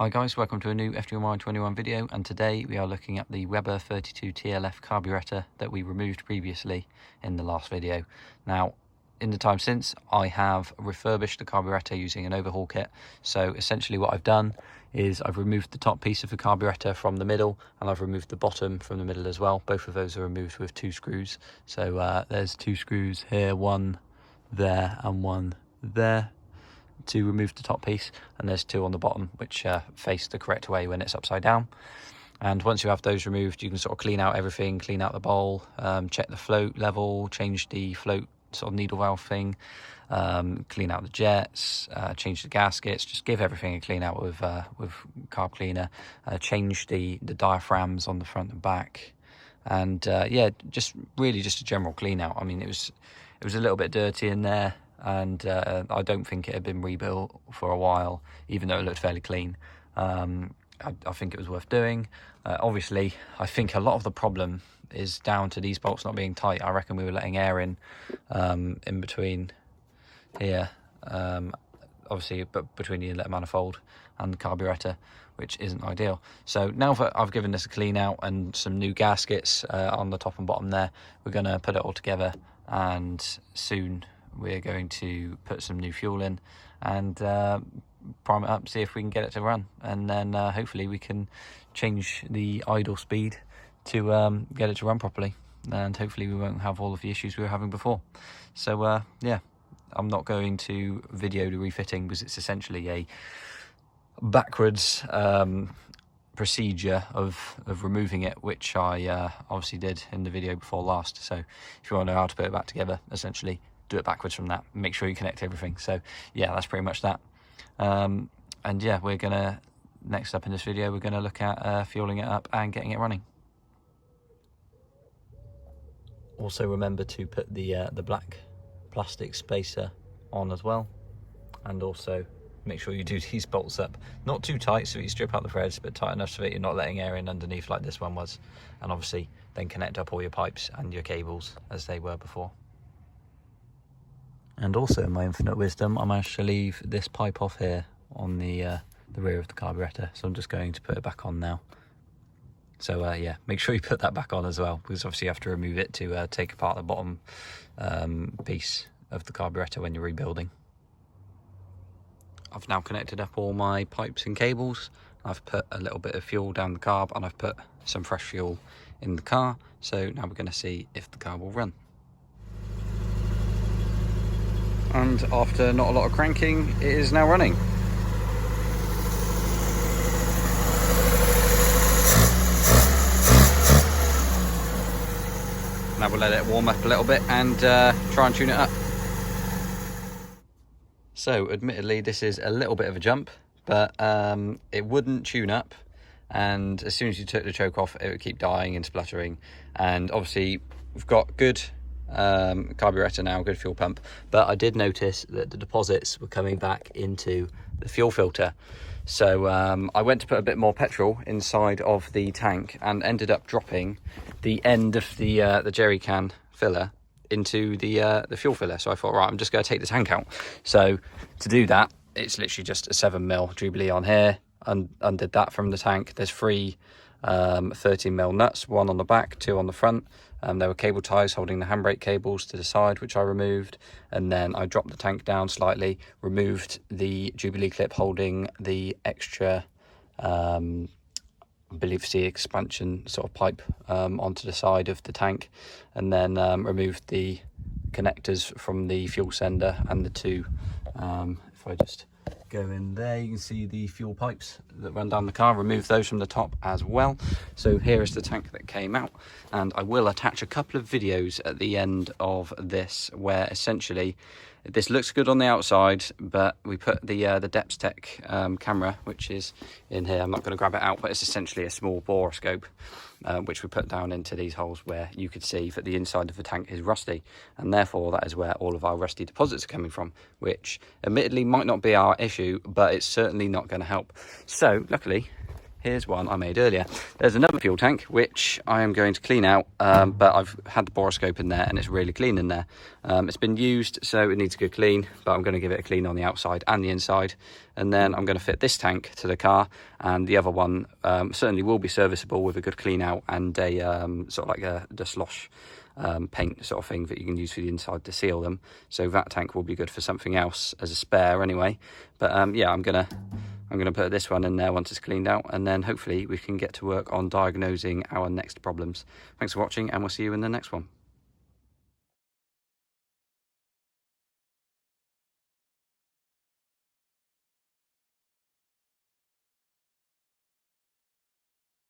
Hi guys, welcome to a new FDMI21 video, and today we are looking at the Weber 32 TLF carburetor that we removed previously in the last video. Now, in the time since, I have refurbished the carburetor using an overhaul kit. So essentially what I've done is I've removed the top piece of the carburetor from the middle, and I've removed the bottom from the middle as well. Both of those are removed with 2 screws. So there's 2 screws here, one there and one there, to remove the top piece, and there's 2 on the bottom which face the correct way when it's upside down. And once you have those removed, you can sort of clean out everything, clean out the bowl, check the float level, change the float sort of needle valve thing, clean out the jets, change the gaskets, just give everything a clean out with carb cleaner, change the diaphragms on the front and back, and yeah, just really just a general clean out. I mean, it was a little bit dirty in there, and I don't think it had been rebuilt for a while, even though it looked fairly clean. I think it was worth doing. Obviously, I think a lot of the problem is down to these bolts not being tight. I reckon we were letting air in between here, obviously, but between the inlet manifold and the carburetor, which isn't ideal. So now that I've given this a clean out and some new gaskets on the top and bottom there, we're going to put it all together, and soon we're going to put some new fuel in and prime it up, see if we can get it to run, and then hopefully we can change the idle speed to get it to run properly, and hopefully we won't have all of the issues we were having before. So yeah, I'm not going to video the refitting because it's essentially a backwards procedure of removing it, which I obviously did in the video before last. So if you want to know how to put it back together, essentially do it backwards from that. Make sure you connect everything. So yeah, that's pretty much that. And yeah, we're gonna, next up in this video, we're gonna look at fueling it up and getting it running. Also remember to put the black plastic spacer on as well, and also make sure you do these bolts up not too tight so you strip out the threads, but tight enough so that you're not letting air in underneath like this one was. And obviously then connect up all your pipes and your cables as they were before. And also, in my infinite wisdom, I managed to leave this pipe off here on the rear of the carburetor, so I'm just going to put it back on now. So yeah, make sure you put that back on as well, because obviously you have to remove it to take apart the bottom piece of the carburetor when you're rebuilding. I've now connected up all my pipes and cables. I've put a little bit of fuel down the carb, and I've put some fresh fuel in the car. So now we're going to see if the car will run. And after not a lot of cranking, it is now running. Now we'll let it warm up a little bit and try and tune it up. So admittedly, this is a little bit of a jump, but it wouldn't tune up, and as soon as you took the choke off, it would keep dying and spluttering. And obviously we've got good carburetor now, good fuel pump, but I did notice that the deposits were coming back into the fuel filter. So I went to put a bit more petrol inside of the tank and ended up dropping the end of the jerry can filler into the fuel filler. So I thought, right, I'm just going to take the tank out. So to do that, it's literally just a 7mm Jubilee on here, and undid that from the tank. There's 3 13mm nuts, 1 on the back, 2 on the front. There were cable ties holding the handbrake cables to the side, which I removed, and then I dropped the tank down slightly, removed the Jubilee clip holding the extra I believe it's the expansion sort of pipe onto the side of the tank, and then removed the connectors from the fuel sender and the 2 if I just go in there, you can see the fuel pipes that run down the car. Remove those from the top as well. So here is the tank that came out, and I will attach a couple of videos at the end of this where essentially this looks good on the outside, but we put the Depth Tech camera, which is in here. I'm not going to grab it out, but it's essentially a small borescope which we put down into these holes where you could see that the inside of the tank is rusty, and therefore that is where all of our rusty deposits are coming from, which admittedly might not be our issue, but it's certainly not going to help. So luckily here's one I made earlier. There's another fuel tank which I am going to clean out, but I've had the boroscope in there and it's really clean in there. It's been used, so it needs a good clean, but I'm going to give it a clean on the outside and the inside, and then I'm going to fit this tank to the car, and the other one certainly will be serviceable with a good clean out and a sort of like a slosh paint sort of thing that you can use for the inside to seal them. So that tank will be good for something else as a spare anyway. But yeah, I'm gonna put this one in there once it's cleaned out, and then hopefully we can get to work on diagnosing our next problems. Thanks for watching, and we'll see you in the next one.